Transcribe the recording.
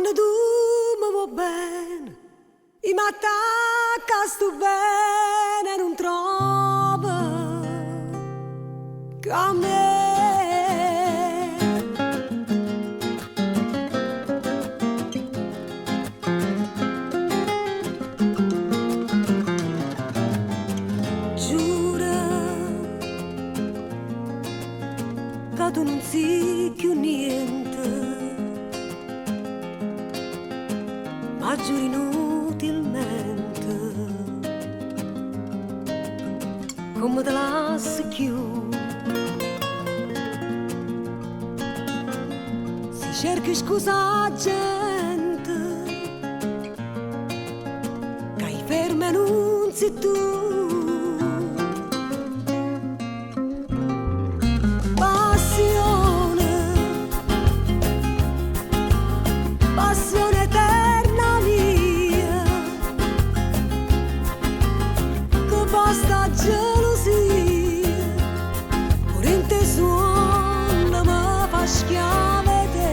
Quando tu mi vuoi bene, i m'attacca sto bene, non trovo che a me. Giura che tu non sei più niente, ma giuri inutilmente, come te lasci più. Si cerchi scusa a gente, che hai ferme non sei tu. Passione eterna mia, che basta gelosia, pure in te suona mi fa schiave te.